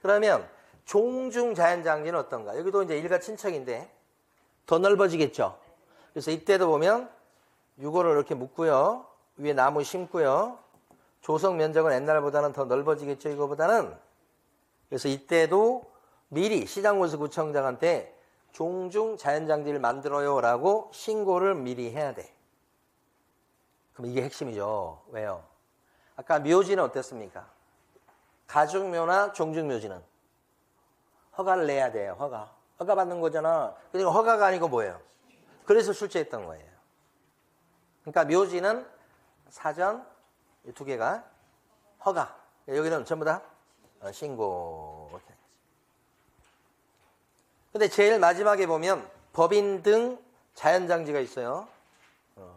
그러면 종중 자연장지는 어떤가? 여기도 이제 일가 친척인데 더 넓어지겠죠. 그래서 이때도 보면 유골을 이렇게 묶고요. 위에 나무 심고요. 조성 면적은 옛날보다는 더 넓어지겠죠. 이거보다는. 그래서 이때도 미리 시장군수구청장한테 종중 자연장지를 만들어요 라고 신고를 미리 해야 돼. 그럼 이게 핵심이죠. 왜요? 아까 묘지는 어땠습니까? 가족묘나 종중묘지는 허가를 내야 돼요. 허가 받는 거잖아. 그러니까 허가가 아니고 뭐예요? 그래서 출제했던 거예요. 그러니까 묘지는 사전, 이 2개가 허가. 여기는 전부 다 신고. 근데 제일 마지막에 보면 법인 등 자연장지가 있어요.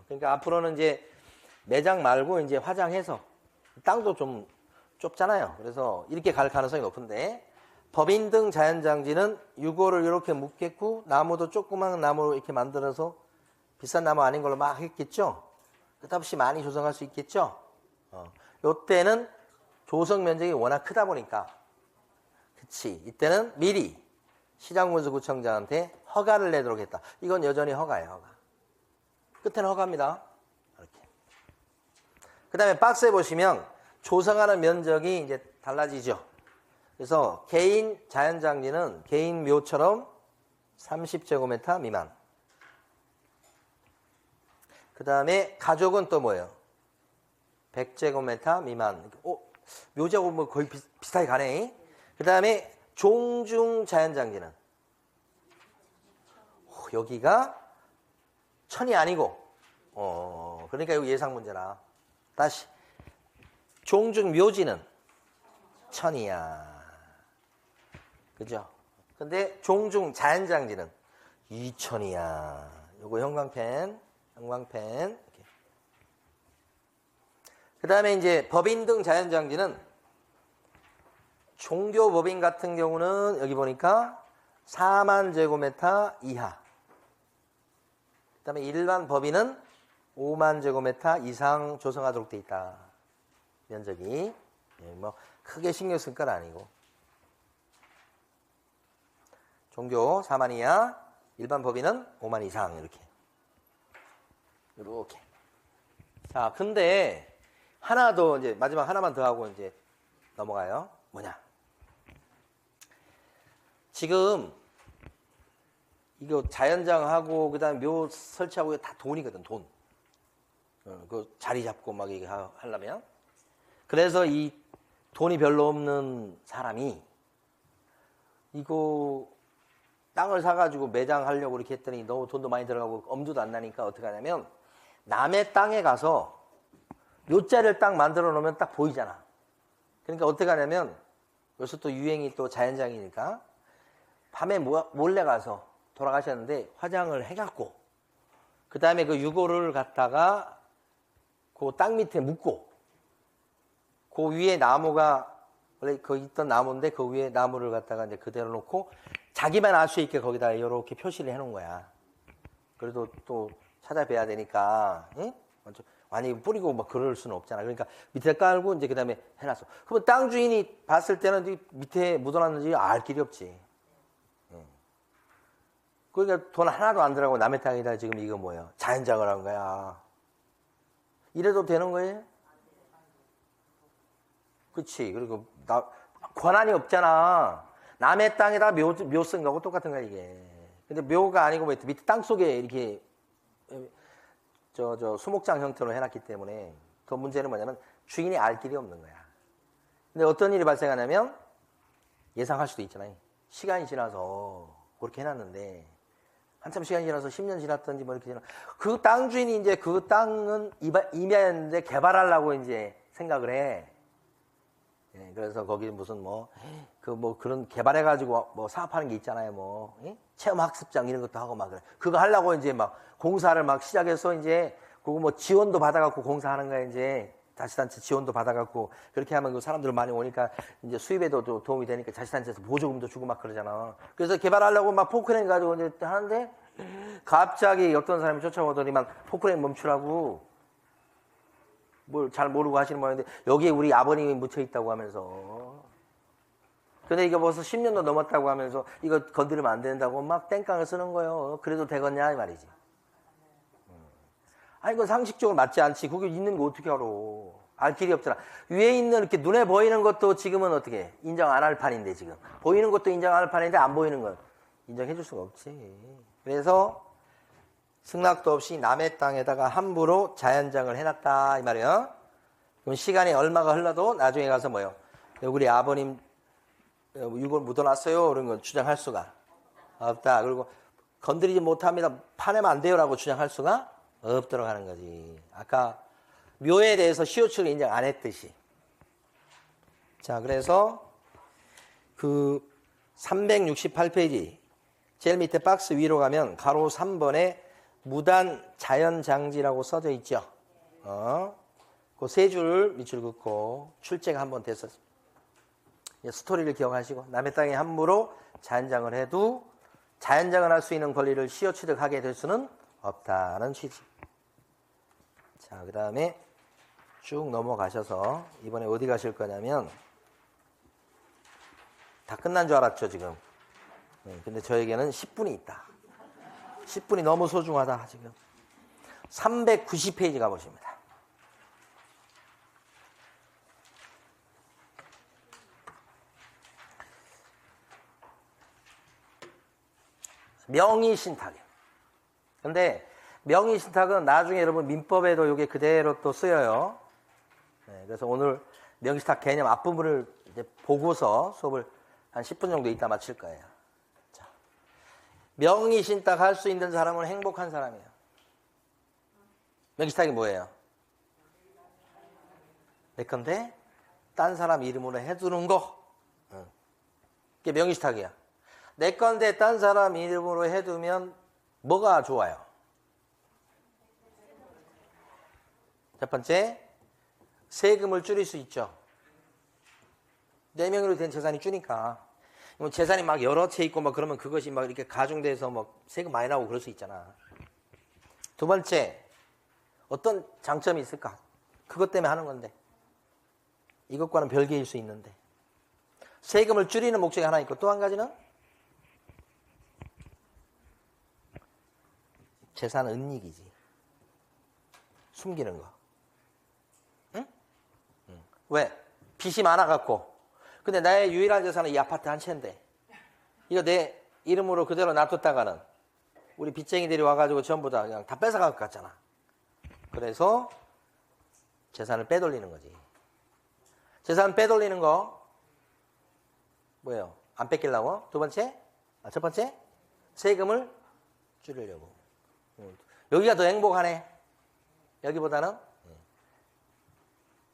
그러니까 앞으로는 이제 매장 말고 이제 화장해서 땅도 좀 좁잖아요. 그래서 이렇게 갈 가능성이 높은데 법인 등 자연장지는 유골을 이렇게 묶겠고 나무도 조그만 나무로 이렇게 만들어서 비싼 나무 아닌 걸로 막 했겠죠. 끝없이 많이 조성할 수 있겠죠. 요때는 조성 면적이 워낙 크다 보니까 그치 이때는 미리 시장군수구청장한테 허가를 내도록 했다. 이건 여전히 허가예요. 허가. 끝에는 허가입니다. 이렇게. 그 다음에 박스에 보시면 조성하는 면적이 이제 달라지죠. 그래서 개인 자연장지는 개인 묘처럼 30제곱미터 미만. 그 다음에 가족은 또 뭐예요? 100제곱미터 미만. 묘지하고 뭐 거의 비슷하게 가네. 그 다음에 종중 자연장지는 여기가 1000이 아니고 그러니까 이거 예상 문제라. 다시 종중 묘지는 1000이야. 그죠? 근데 종중 자연장지는 2000이야. 요거 형광펜. 그 다음에 이제 법인 등 자연장지는 종교법인 같은 경우는 여기 보니까 4만 제곱미터 이하. 그 다음에 일반 법인은 5만 제곱미터 이상 조성하도록 돼 있다. 면적이. 뭐 크게 신경 쓸 건 아니고. 종교 4만 이하, 일반 법인은 5만 이상 이렇게. 이렇게. 자, 근데 하나 더 이제 마지막 하나만 더 하고 이제 넘어가요. 뭐냐? 지금 이거 자연장하고 그다음에 묘 설치하고 다 돈이거든. 돈. 그 자리 잡고 막 이게 하려면. 그래서 이 돈이 별로 없는 사람이 이거 땅을 사가지고 매장하려고 이렇게 했더니 너무 돈도 많이 들어가고 엄두도 안 나니까 어떻게 하냐면 남의 땅에 가서 묘자를 딱 만들어 놓으면 딱 보이잖아. 그러니까 어떻게 하냐면 여기서 또 유행이 또 자연장이니까 밤에 몰래 가서 돌아가셨는데 화장을 해갖고 그 다음에 그 유골을 갖다가 그 땅 밑에 묻고 그 위에 나무가 원래 거기 있던 나무인데 그 위에 나무를 갖다가 이제 그대로 놓고 자기만 알 수 있게 거기다 이렇게 표시를 해놓은 거야. 그래도 또 찾아뵈야 되니까, 응? 완전히 뿌리고 막 그럴 수는 없잖아. 그러니까 밑에 깔고 이제 그 다음에 해놨어. 그러면 땅 주인이 봤을 때는 밑에 묻어놨는지 알 길이 없지. 응. 그러니까 돈 하나도 안 들어가고 남의 땅에다 지금 이거 뭐예요? 자연장을 한 거야. 이래도 되는 거예요? 그치. 그리고 권한이 없잖아. 남의 땅에다 묘 쓴 거하고 똑같은 거야, 이게. 근데 묘가 아니고 뭐 밑에 땅 속에 이렇게 수목장 형태로 해놨기 때문에 더 문제는 뭐냐면 주인이 알 길이 없는 거야. 근데 어떤 일이 발생하냐면 예상할 수도 있잖아요. 시간이 지나서 그렇게 해놨는데 한참 시간이 지나서 10년 지났던지 뭐 이렇게 지나 그 땅 주인이 이제 그 땅은 임야였는데 개발하려고 이제 생각을 해. 예, 그래서 거기 무슨 그런 개발해가지고 뭐 사업하는 게 있잖아요. 뭐 예? 체험학습장 이런 것도 하고 막 그래. 그거 하려고 이제 막 공사를 막 시작해서 이제 그거 뭐 지원도 받아갖고 공사하는 거야. 이제 자치단체 지원도 받아갖고 그렇게 하면 그 사람들 많이 오니까 이제 수입에도 도움이 되니까 자치단체에서 보조금도 주고 막 그러잖아. 그래서 개발하려고 막 포크레인 가지고 이제 하는데 갑자기 어떤 사람이 쫓아오더니만 포크레인 멈추라고 뭘 잘 모르고 하시는 모양인데 여기에 우리 아버님이 묻혀 있다고 하면서 근데 이거 벌써 10년도 넘었다고 하면서 이거 건드리면 안 된다고 막 땡깡을 쓰는 거예요. 그래도 되겠냐 이 말이지. 아니 이건 상식적으로 맞지 않지. 그게 있는 거 어떻게 알아. 알 길이 없잖아. 위에 있는 이렇게 눈에 보이는 것도 지금은 어떻게 해? 인정 안 할 판인데 지금. 보이는 것도 인정 안 할 판인데 안 보이는 건 인정해 줄 수가 없지. 그래서 승낙도 없이 남의 땅에다가 함부로 자연장을 해놨다 이 말이에요. 그럼 시간이 얼마가 흘러도 나중에 가서 뭐요? 우리 아버님 이걸 묻어놨어요. 그런 건 주장할 수가 없다. 그리고 건드리지 못합니다. 파내면 안 돼요라고 주장할 수가 없도록 하는 거지. 아까 묘에 대해서 시효축을 인정 안 했듯이. 자, 그래서 그 368페이지 제일 밑에 박스 위로 가면 가로 3번에 무단 자연장지라고 써져 있죠. 그 세 줄 밑줄 긋고 출제가 한번 됐었습니다. 스토리를 기억하시고 남의 땅에 함부로 자연장을 해도 자연장을 할 수 있는 권리를 시효 취득하게 될 수는 없다는 취지. 자, 그 다음에 쭉 넘어가셔서 이번에 어디 가실 거냐면 다 끝난 줄 알았죠 지금. 근데 저에게는 10분이 있다. 10분이 너무 소중하다 지금. 390페이지 가보십니다. 명의신탁이에요. 근데 명의신탁은 나중에 여러분 민법에도 이게 그대로 또 쓰여요. 그래서 오늘 명의신탁 개념 앞부분을 이제 보고서 수업을 한 10분 정도 이따 마칠 거예요. 자, 명의신탁 할 수 있는 사람은 행복한 사람이에요. 명의신탁이 뭐예요? 내 건데 딴 사람 이름으로 해두는 거. 그게 명의신탁이야. 내 건데 딴 사람 이름으로 해두면 뭐가 좋아요? 첫 번째, 세금을 줄일 수 있죠. 내 명의로 된 재산이 주니까. 재산이 막 여러 채 있고 막 그러면 그것이 막 이렇게 가중돼서 막 세금 많이 나오고 그럴 수 있잖아. 두 번째, 어떤 장점이 있을까? 그것 때문에 하는 건데. 이것과는 별개일 수 있는데. 세금을 줄이는 목적이 하나 있고 또 한 가지는 재산 은닉이지. 숨기는 거. 응? 왜? 빚이 많아갖고. 근데 나의 유일한 재산은 이 아파트 한 채인데 이거 내 이름으로 그대로 놔뒀다가는 우리 빚쟁이들이 와가지고 전부 다 그냥 다 뺏어갈 것 같잖아. 그래서 재산을 빼돌리는 거지. 재산 빼돌리는 거 뭐예요? 안 뺏기려고? 두 번째? 첫 번째? 세금을 줄이려고. 여기가 더 행복하네. 여기보다는.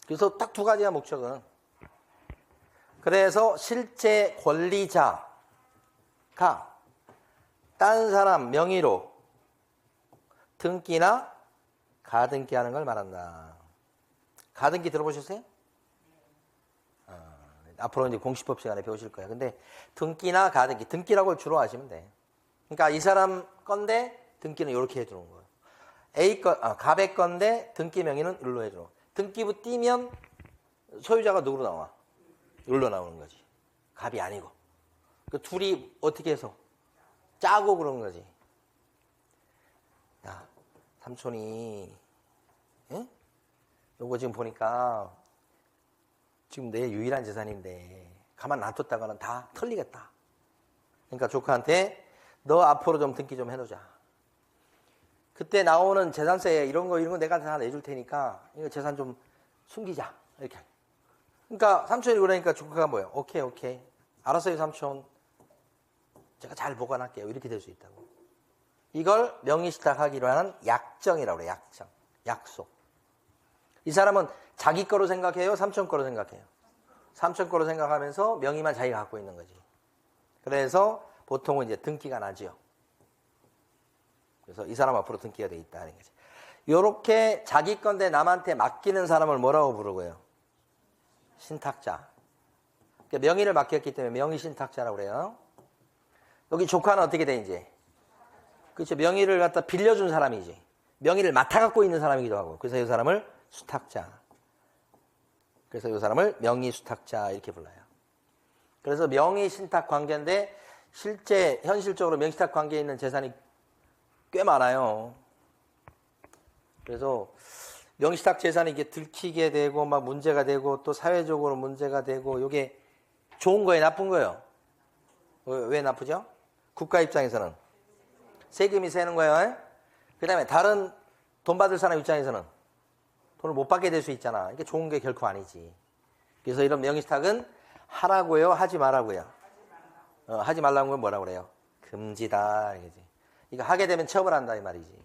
그래서 딱 두 가지야 목적은. 그래서 실제 권리자가 딴 사람 명의로 등기나 가등기 하는 걸 말한다. 가등기 들어보셨어요? 앞으로 이제 공시법 시간에 배우실 거예요. 근데 등기나 가등기, 등기라고 주로 아시면 돼. 그러니까 이 사람 건데 등기는 이렇게 해주는 거예요. 갑의 건데 등기 명의는 일로 해주는 거예요. 등기부 띄면 소유자가 누구로 나와? 일로 나오는 거지. 갑이 아니고. 그 둘이 어떻게 해서? 짜고 그런 거지. 야, 삼촌이, 응? 요거 지금 보니까 지금 내 유일한 재산인데 가만 놔뒀다가는 다 털리겠다. 그러니까 조카한테 너 앞으로 좀 등기 좀 해놓자. 그때 나오는 재산세 이런 거 내가 다 내줄 테니까 이거 재산 좀 숨기자. 이렇게. 그러니까 삼촌이 그러니까 조카가 뭐예요? 오케이. 알았어요, 삼촌. 제가 잘 보관할게요. 이렇게 될 수 있다고. 이걸 명의시탁하기로 하는 약정이라고 그래요. 약정. 약속. 이 사람은 자기 거로 생각해요? 삼촌 거로 생각해요? 삼촌 거로 생각하면서 명의만 자기가 갖고 있는 거지. 그래서 보통은 이제 등기가 나죠. 그래서 이 사람 앞으로 등기가 돼 있다는 거지. 요렇게 자기 건데 남한테 맡기는 사람을 뭐라고 부르고요? 신탁자. 그러니까 명의를 맡겼기 때문에 명의신탁자라고 그래요. 여기 조카는 어떻게 돼, 이제? 그렇죠. 명의를 갖다 빌려준 사람이지. 명의를 맡아갖고 있는 사람이기도 하고. 그래서 이 사람을 수탁자. 그래서 이 사람을 명의수탁자 이렇게 불러요. 그래서 명의신탁 관계인데 실제 현실적으로 명의신탁 관계에 있는 재산이 꽤 많아요. 그래서 명의신탁 재산이 이게 들키게 되고 막 문제가 되고 또 사회적으로 문제가 되고 이게 좋은 거예요, 나쁜 거예요? 왜 나쁘죠? 국가 입장에서는 세금이 세는 거예요. 그 다음에 다른 돈 받을 사람 입장에서는 돈을 못 받게 될 수 있잖아. 이게 좋은 게 결코 아니지. 그래서 이런 명의신탁은 하라고요, 하지 말라고요? 하지 말라는 건 뭐라고 그래요? 금지다. 이거지. 이거 하게 되면 처벌한다 이 말이지.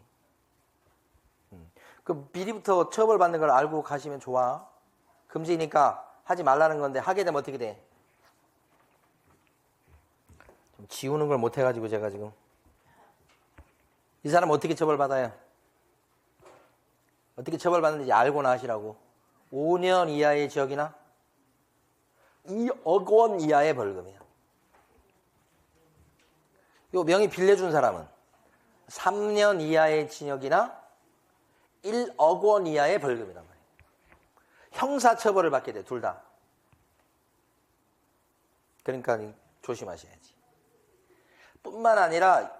그 미리부터 처벌받는 걸 알고 가시면 좋아. 금지니까 하지 말라는 건데 하게 되면 어떻게 돼? 좀 지우는 걸 못 해가지고 제가 지금. 이 사람 어떻게 처벌받아요? 어떻게 처벌받는지 알고나 하시라고. 5년 이하의 징역이나 2억 원 이하의 벌금이야. 요 명의 빌려준 사람은 3년 이하의 징역이나 1억 원 이하의 벌금이란 말이에요. 형사처벌을 받게 돼, 둘 다. 그러니까 조심하셔야지. 뿐만 아니라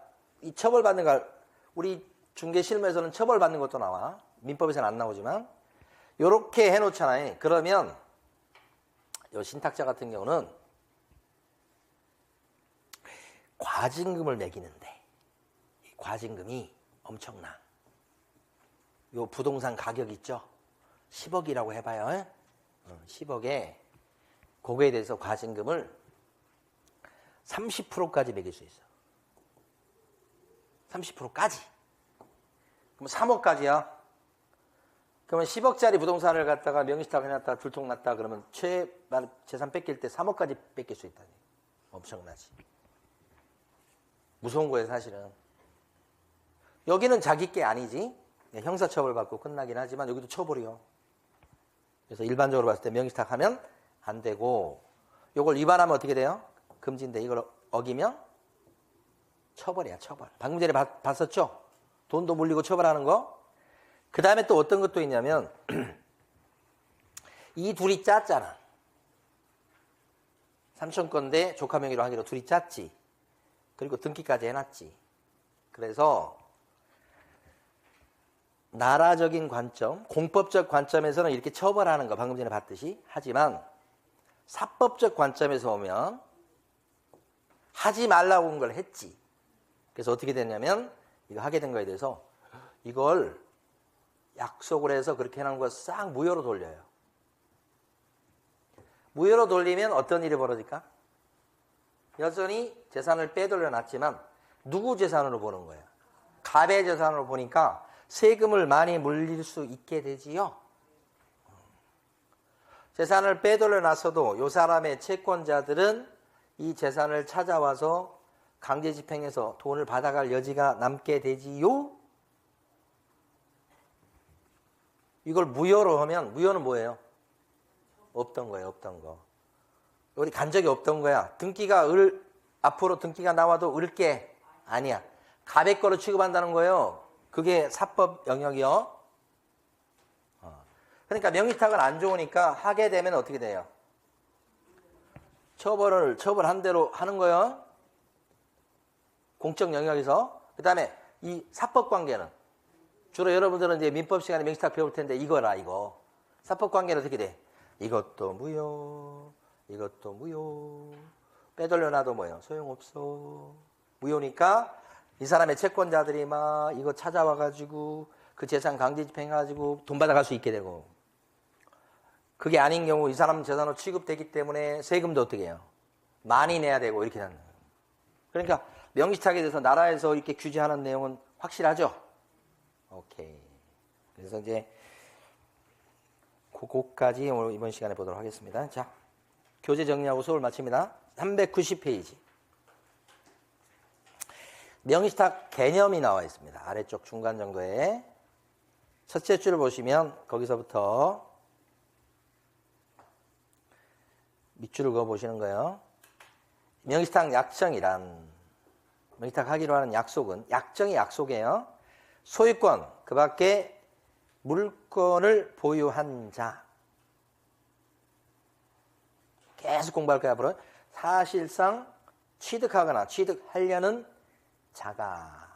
이 처벌받는 걸 우리 중개실무에서는 처벌받는 것도 나와. 민법에서는 안 나오지만 요렇게 해놓잖아요. 그러면 요 신탁자 같은 경우는 과징금을 매기는데 이 과징금이 엄청나. 요 부동산 가격 있죠? 10억이라고 해봐요. 10억에 그거에 대해서 과징금을 30%까지 매길 수 있어. 30%까지. 그럼 3억까지야. 그러면 10억짜리 부동산을 갖다가 명의신탁 해놨다 들통났다 그러면 재산 뺏길 때 3억까지 뺏길 수 있다니. 엄청나지. 무서운 거예요, 사실은. 여기는 자기 게 아니지. 형사처벌 받고 끝나긴 하지만 여기도 처벌이요. 그래서 일반적으로 봤을 때 명의신탁 하면 안 되고 요걸 위반하면 어떻게 돼요? 금지인데 이걸 어기면 처벌이야, 처벌. 방금 전에 봤었죠? 돈도 물리고 처벌하는 거. 그 다음에 또 어떤 것도 있냐면 이 둘이 짰잖아. 삼촌 건데 조카 명의로 하기로 둘이 짰지. 그리고 등기까지 해놨지. 그래서 나라적인 관점, 공법적 관점에서는 이렇게 처벌하는 거 방금 전에 봤듯이 하지만 사법적 관점에서 오면 하지 말라고 한 걸 했지. 그래서 어떻게 됐냐면 이거 하게 된 거에 대해서 이걸 약속을 해서 그렇게 해놓은 걸 싹 무효로 돌려요. 무효로 돌리면 어떤 일이 벌어질까? 여전히 재산을 빼돌려 놨지만 누구 재산으로 보는 거예요? 갑의 재산으로 보니까 세금을 많이 물릴 수 있게 되지요. 재산을 빼돌려 놨어도 이 사람의 채권자들은 이 재산을 찾아와서 강제 집행해서 돈을 받아갈 여지가 남게 되지요. 이걸 무효로 하면 무효는 뭐예요? 없던 거예요, 없던 거. 우리 간 적이 없던 거야. 등기가 앞으로 등기가 나와도 을게 아니야. 갑의 거로 취급한다는 거예요. 그게 사법 영역이요. 그러니까 명의신탁은 안 좋으니까 하게 되면 어떻게 돼요? 처벌한 대로 하는 거예요. 공적 영역에서. 그 다음에 이 사법 관계는 주로 여러분들은 이제 민법 시간에 명의신탁 배울 텐데 이거라, 이거. 사법 관계는 어떻게 돼? 이것도 무효, 이것도 무효. 빼돌려놔도 뭐예요? 소용없어. 무효니까 이 사람의 채권자들이 막 이거 찾아와가지고 그 재산 강제 집행해가지고 돈 받아갈 수 있게 되고, 그게 아닌 경우 이 사람 재산으로 취급되기 때문에 세금도 어떻게 해요? 많이 내야 되고 이렇게 하는 거예요. 그러니까 명의시탁에 대해서 나라에서 이렇게 규제하는 내용은 확실하죠? 오케이. 그래서 이제 그거까지 오늘 이번 시간에 보도록 하겠습니다. 자, 교재 정리하고 수업을 마칩니다. 390페이지. 명의시탁 개념이 나와 있습니다. 아래쪽 중간 정도에. 첫째 줄을 보시면 거기서부터 밑줄을 그어 보시는 거예요. 명의시탁 약정이란, 명의시탁 하기로 하는 약속은, 약정이 약속이에요. 소유권, 그 밖에 물건을 보유한 자. 계속 공부할 거야, 앞으로. 사실상 취득하거나 취득하려는 자가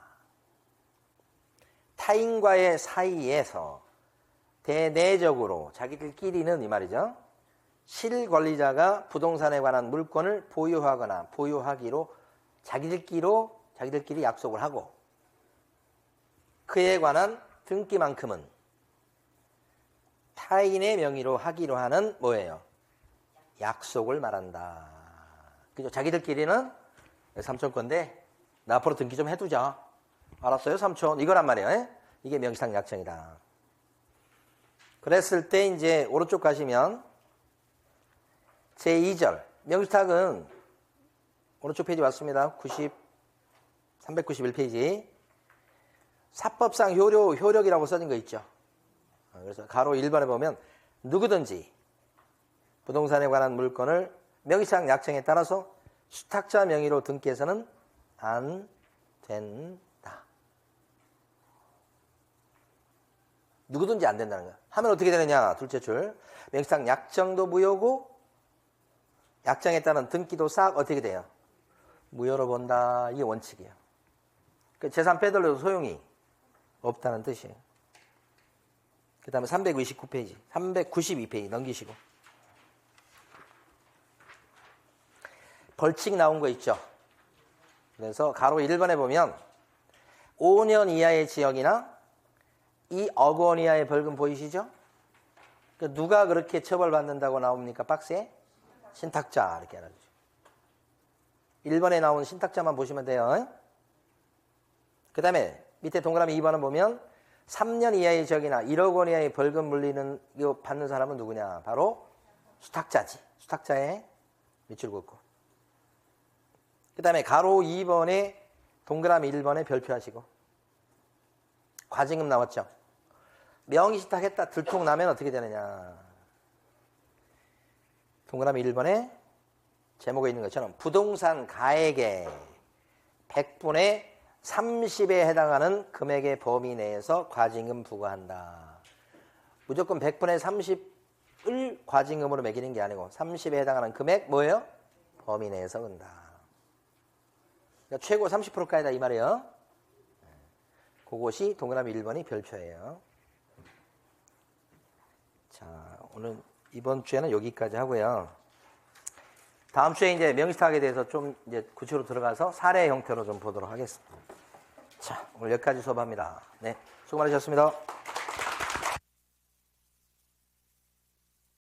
타인과의 사이에서 대내적으로 자기들끼리는 이 말이죠. 실권리자가 부동산에 관한 물건을 보유하거나 보유하기로 자기들끼리 약속을 하고, 그에 관한 등기만큼은 타인의 명의로 하기로 하는 뭐예요? 약속을 말한다. 그죠? 자기들끼리는 삼촌 건데 나 앞으로 등기 좀 해두자. 알았어요, 삼촌? 이거란 말이에요. 에? 이게 명의시탁 약정이다. 그랬을 때 이제 오른쪽 가시면 제2절. 명의시탁은 오른쪽 페이지 왔습니다. 391페이지. 사법상 효력이라고 써진 거 있죠. 그래서 가로 1번에 보면 누구든지 부동산에 관한 물건을 명의시탁 약정에 따라서 수탁자 명의로 등기해서는 안 된다. 누구든지 안 된다는 거야. 하면 어떻게 되느냐? 둘째 줄. 명의시탁 약정도 무효고 약정에 따른 등기도 싹 어떻게 돼요? 무효로 본다. 이게 원칙이에요. 재산 빼돌려도 소용이 없다는 뜻이에요. 그 다음에 329페이지, 392페이지 넘기시고. 벌칙 나온 거 있죠. 그래서 가로 1번에 보면 5년 이하의 징역이나 2억 원 이하의 벌금 보이시죠? 누가 그렇게 처벌받는다고 나옵니까? 박스에? 신탁자 이렇게 알아주죠. 1번에 나온 신탁자만 보시면 돼요. 그 다음에 밑에 동그라미 2번은 보면 3년 이하의 징역이나 1억 원 이하의 벌금 물리는 이거 받는 사람은 누구냐? 바로 수탁자지. 수탁자의 밑줄 긋고. 그 다음에 가로 2번에 동그라미 1번에 별표하시고. 과징금 나왔죠? 명의시탁했다 들통나면 어떻게 되느냐? 동그라미 1번에 제목에 있는 것처럼 부동산 가액의 100분의 30에 해당하는 금액의 범위 내에서 과징금 부과한다. 무조건 100분의 30을 과징금으로 매기는 게 아니고 30에 해당하는 금액 뭐예요? 범위 내에서 건다. 그러니까 최고 30%까지다 이 말이에요. 그것이 동그라미 1번이 별표예요. 자, 오늘 이번 주에는 여기까지 하고요. 다음 주에 이제 명의시탁에 대해서 좀 이제 구체로 들어가서 사례 형태로 좀 보도록 하겠습니다. 자, 오늘 여기까지 수업합니다. 네, 수고 많으셨습니다.